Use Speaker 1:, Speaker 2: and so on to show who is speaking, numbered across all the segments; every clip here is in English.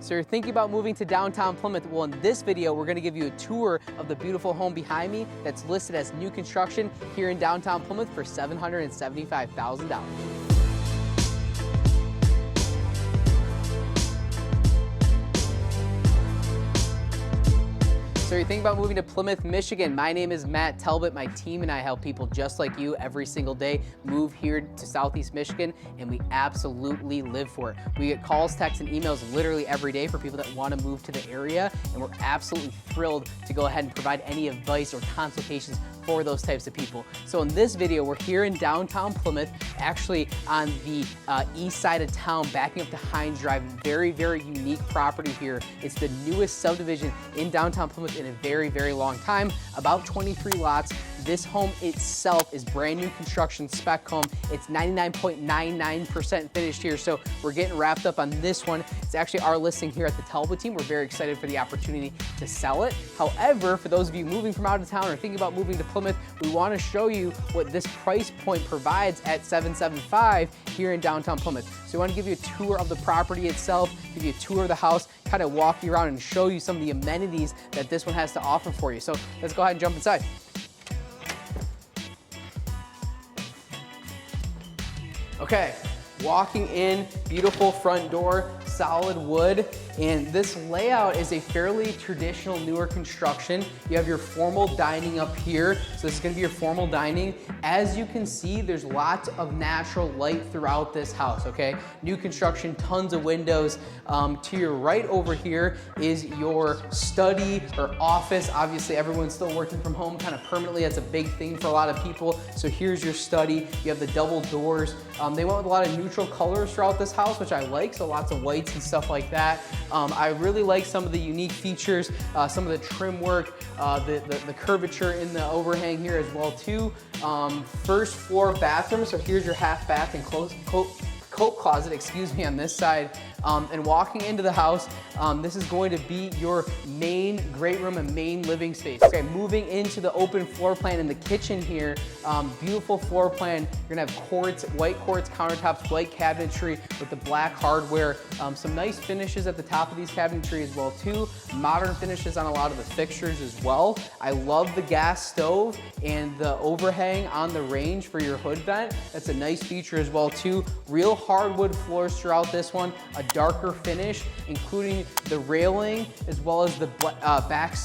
Speaker 1: So you're thinking about moving to downtown Plymouth? Well, in this video, we're gonna give you a tour of the beautiful home behind me that's listed as new construction here in downtown Plymouth for $775,000. So you're thinking about moving to Plymouth, Michigan. My name is Matt Talbot. My team and I help people just like you every single day move here to Southeast Michigan, and we absolutely live for it. We get calls, texts, and emails literally every day for people that want to move to the area, and we're absolutely thrilled to go ahead and provide any advice or consultations for those types of people. So in this video, we're here in downtown Plymouth, actually on the east side of town, backing up to Hines Drive. Very, very unique property here. It's the newest subdivision in downtown Plymouth in a very, very long time, about 23 lots. This home itself is brand new construction spec home. It's 99.99% finished here, so we're getting wrapped up on this one. It's actually our listing here at the Talbot team. We're very excited for the opportunity to sell it. However, for those of you moving from out of town or thinking about moving to Plymouth, we want to show you what this price point provides at $775,000 here in downtown Plymouth. So we want to give you a tour of the property itself, give you a tour of the house, kind of walk you around and show you some of the amenities that this one has to offer for you. So let's go ahead and jump inside. Okay, walking in, beautiful front door, solid wood, and this layout is a fairly traditional newer construction. You have your formal dining up here, so this is gonna be your formal dining. As you can see, there's lots of natural light throughout this house, okay? New construction, tons of windows. To your right over here is your study or office. Obviously, everyone's still working from home kind of permanently. That's a big thing for a lot of people. So here's your study. You have the double doors. They went with a lot of neutral colors throughout this house, which I like, so lots of whites and stuff like that. I really like some of the unique features, some of the trim work, the curvature in the overhang here as well too. First floor bathroom, so here's your half bath and coat closet, excuse me, on this side. And walking into the house, this is going to be your main great room and main living space. Okay, moving into the open floor plan in the kitchen here, beautiful floor plan. You're gonna have quartz, white quartz countertops, white cabinetry with the black hardware. Some nice finishes at the top of these cabinetry as well too. Modern finishes on a lot of the fixtures as well. I love the gas stove and the overhang on the range for your hood vent. That's a nice feature as well too. Real hardwood floors throughout this one. A darker finish, including the railing as well as the black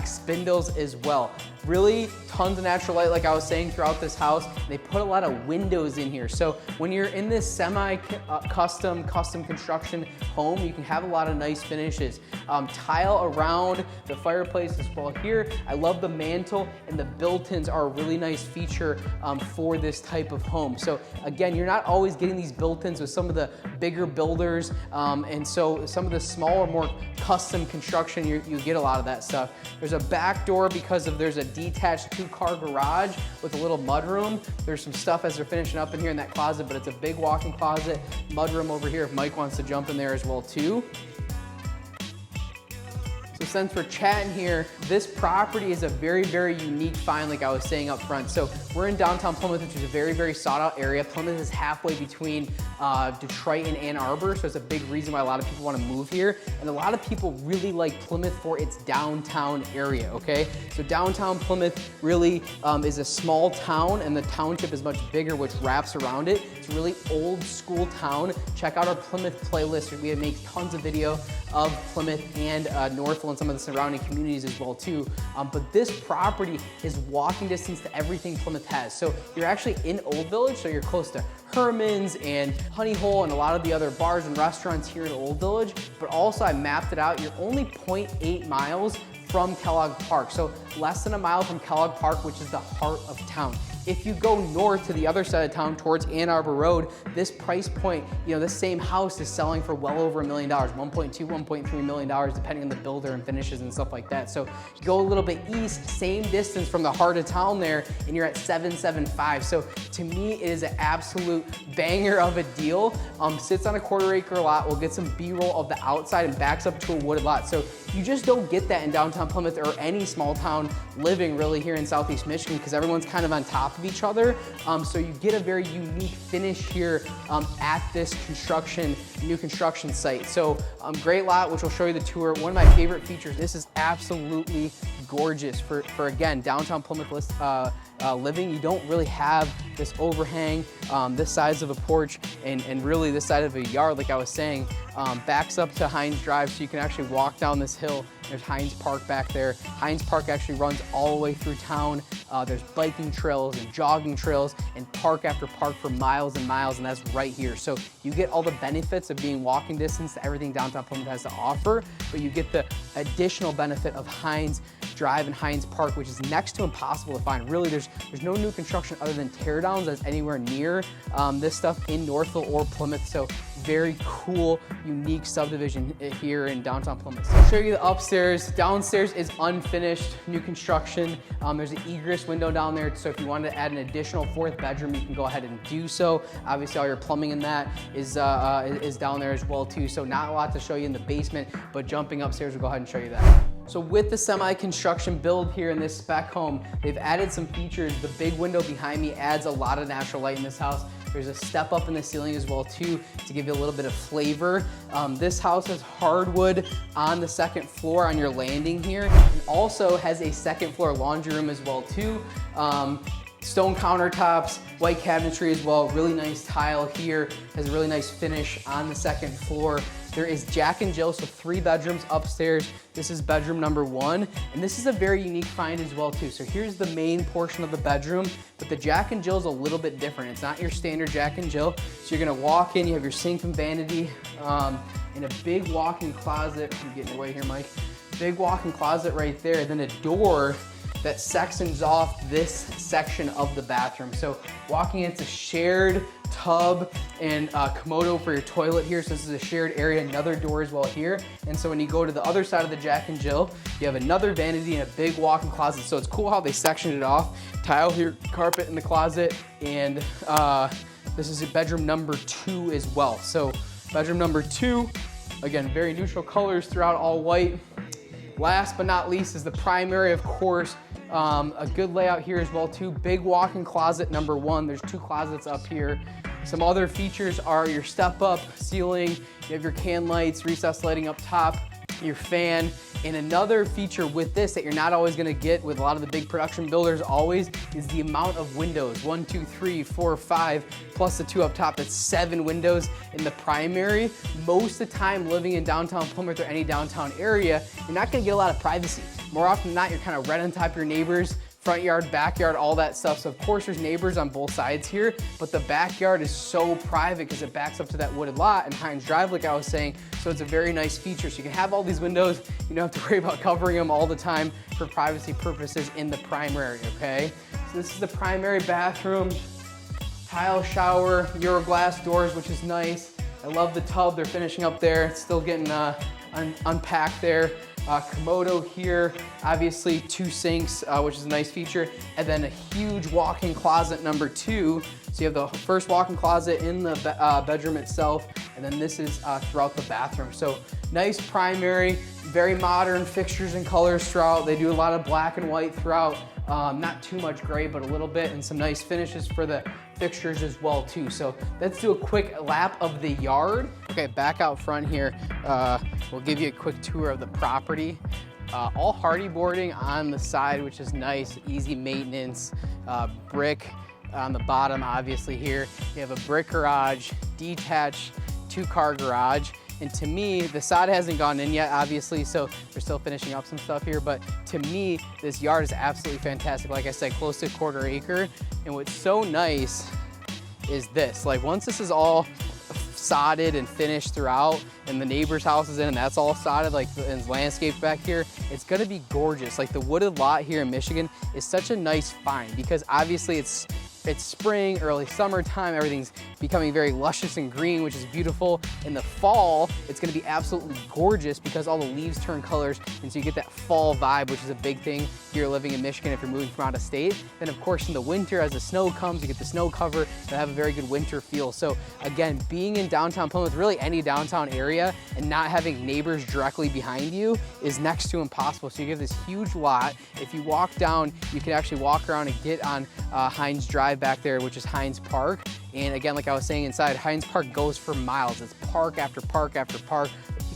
Speaker 1: spindles as well. Really tons of natural light, like I was saying, throughout this house. They put a lot of windows in here. So when you're in this custom construction home, you can have a lot of nice finishes. Tile around the fireplace as well here. I love the mantle, and the built-ins are a really nice feature for this type of home. So again, you're not always getting these built-ins with some of the bigger builders, and so some of the smaller, more custom construction, you get a lot of that stuff. There's a back door because there's a detached two-car garage with a little mudroom. There's some stuff as they're finishing up in here in that closet, but it's a big walk-in closet. Mudroom over here if Mike wants to jump in there as well too. So since we're chatting here, this property is a very, very unique find, like I was saying up front. So we're in downtown Plymouth, which is a very, very sought out area. Plymouth is halfway between Detroit and Ann Arbor, so it's a big reason why a lot of people want to move here. And a lot of people really like Plymouth for its downtown area, okay? So downtown Plymouth really is a small town, and the township is much bigger, which wraps around it. It's a really old school town. Check out our Plymouth playlist. We make tons of video of Plymouth and Northville and some of the surrounding communities as well too. But this property is walking distance to everything Plymouth has. So you're actually in Old Village, so you're close to Herman's and Honey Hole and a lot of the other bars and restaurants here in Old Village. But also I mapped it out, you're only 0.8 miles from Kellogg Park. So less than a mile from Kellogg Park, which is the heart of town. If you go north to the other side of town towards Ann Arbor Road, this price point, this same house is selling for well over $1 million, $1.2, $1.3 million, depending on the builder and finishes and stuff like that. So you go a little bit east, same distance from the heart of town there, and you're at $775,000. So to me, it is an absolute banger of a deal. Sits on a quarter-acre lot. We'll get some B-roll of the outside and backs up to a wooded lot. So you just don't get that in downtown Plymouth or any small town living really here in Southeast Michigan, because everyone's kind of on top of each other. So you get a very unique finish here at this new construction site. So great lot, which will show you the tour. One of my favorite features, this is absolutely gorgeous for again, downtown Plymouth living. You don't really have this overhang, this size of a porch, and really this side of a yard, like I was saying, backs up to Hines Drive, so you can actually walk down this hill. There's Hines Park back there. Hines Park actually runs all the way through town. There's biking trails and jogging trails and park after park for miles and miles, and that's right here. So you get all the benefits of being walking distance to everything downtown Plymouth has to offer, but you get the additional benefit of Hines Drive and Hines Park, which is next to impossible to find. Really, there's no new construction other than teardowns that's anywhere near this stuff in Northville or Plymouth. So very cool, unique subdivision here in downtown Plymouth. So I'll show you the upstairs. Downstairs is unfinished, new construction. There's an egress window down there, so if you wanted to add an additional 4th bedroom, you can go ahead and do so. Obviously, all your plumbing in that is down there as well too. So not a lot to show you in the basement, but jumping upstairs, we'll go ahead and show you that. So with the semi-construction build here in this spec home, they've added some features. The big window behind me adds a lot of natural light in this house. There's a step up in the ceiling as well too to give you a little bit of flavor. This house has hardwood on the 2nd floor on your landing here, and also has a 2nd floor laundry room as well too. Stone countertops, white cabinetry as well, really nice tile here, has a really nice finish on the 2nd floor. There is Jack and Jill, so 3 bedrooms upstairs. This is bedroom number 1, and this is a very unique find as well too. So here's the main portion of the bedroom, but the Jack and Jill is a little bit different. It's not your standard Jack and Jill. So you're gonna walk in, you have your sink and vanity, and a big walk-in closet. I'm getting away here, Mike. Big walk-in closet right there, then a door that sections off this section of the bathroom. So walking into shared tub and Komodo for your toilet here. So this is a shared area, another door as well here. And so when you go to the other side of the Jack and Jill, you have another vanity and a big walk-in closet. So it's cool how they sectioned it off. Tile here, carpet in the closet, and this is bedroom number 2 as well. So bedroom number 2, again, very neutral colors throughout, all white. Last but not least is the primary, of course. A good layout here as well too. Big walk-in closet number 1. There's 2 closets up here. Some other features are your step-up ceiling. You have your can lights, recessed lighting up top, your fan. And another feature with this that you're not always gonna get with a lot of the big production builders always is the amount of windows. 1, 2, 3, 4, 5, plus the 2 up top. That's 7 windows in the primary. Most of the time living in downtown Plymouth or any downtown area, you're not gonna get a lot of privacy. More often than not, you're kind of right on top of your neighbors, front yard, backyard, all that stuff. So of course there's neighbors on both sides here, but the backyard is so private because it backs up to that wooded lot and Hines Drive, like I was saying. So it's a very nice feature. So you can have all these windows. You don't have to worry about covering them all the time for privacy purposes in the primary, okay? So this is the primary bathroom, tile shower, Euro glass doors, which is nice. I love the tub they're finishing up there. It's still getting unpacked there. Komodo here, obviously 2 sinks, which is a nice feature, and then a huge walk-in closet number 2. So you have the first walk-in closet in the bedroom itself, and then this is throughout the bathroom. So nice primary, very modern fixtures and colors throughout. They do a lot of black and white throughout, not too much gray, but a little bit, and some nice finishes for the fixtures as well too. So let's do a quick lap of the yard. Okay, back out front here, we'll give you a quick tour of the property. All hardy boarding on the side, which is nice, easy maintenance, brick on the bottom obviously here. You have a brick garage, detached 2-car garage. And to me, the sod hasn't gone in yet, obviously, so they're still finishing up some stuff here. But to me, this yard is absolutely fantastic. Like I said, close to a 1/4 acre. And what's so nice is this. Like once this is all sodded and finished throughout, and the neighbor's house is in, and that's all sodded, like and landscaped back here, it's gonna be gorgeous. Like the wooded lot here in Michigan is such a nice find because obviously it's spring, early summertime, everything's becoming very luscious and green, which is beautiful. In the fall, it's gonna be absolutely gorgeous because all the leaves turn colors, and so you get that fall vibe, which is a big thing here living in Michigan if you're moving from out of state. Then of course in the winter, as the snow comes, you get the snow cover, to have a very good winter feel. So again, being in downtown Plymouth, really any downtown area, and not having neighbors directly behind you is next to impossible. So you get this huge lot. If you walk down, you can actually walk around and get on Heinz Drive back there, which is Heinz Park. And again, like I was saying, inside Heinz Park goes for miles. It's park after park after park,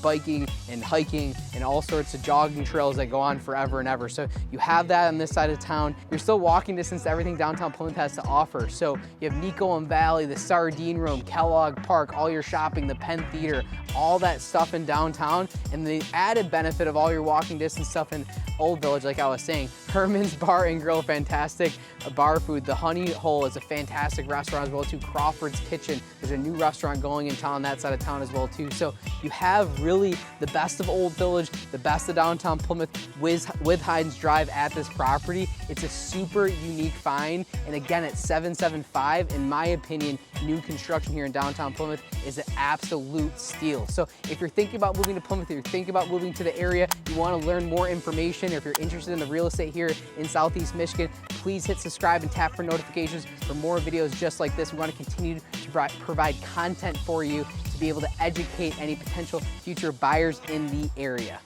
Speaker 1: biking and hiking and all sorts of jogging trails that go on forever and ever. So you have that on this side of town. You're still walking distance to everything downtown Plymouth has to offer. So you have Nico and Valley, the Sardine Room, Kellogg Park, all your shopping, the Penn Theater, all that stuff in downtown. And the added benefit of all your walking distance stuff in Old Village, like I was saying, Herman's Bar and Grill, fantastic bar food. The Honey Hole is a fantastic restaurant as well too. Crawford's Kitchen, there's a new restaurant going in town on that side of town as well too. So you have really the best of Old Village, the best of downtown Plymouth with Heinz Drive at this property. It's a super unique find. And again, at 775, in my opinion, new construction here in downtown Plymouth is an absolute steal. So if you're thinking about moving to Plymouth, if you're thinking about moving to the area, you want to learn more information, or if you're interested in the real estate here in Southeast Michigan, please hit subscribe and tap for notifications for more videos just like this. We want to continue to provide content for you to be able to educate any potential future buyers in the area.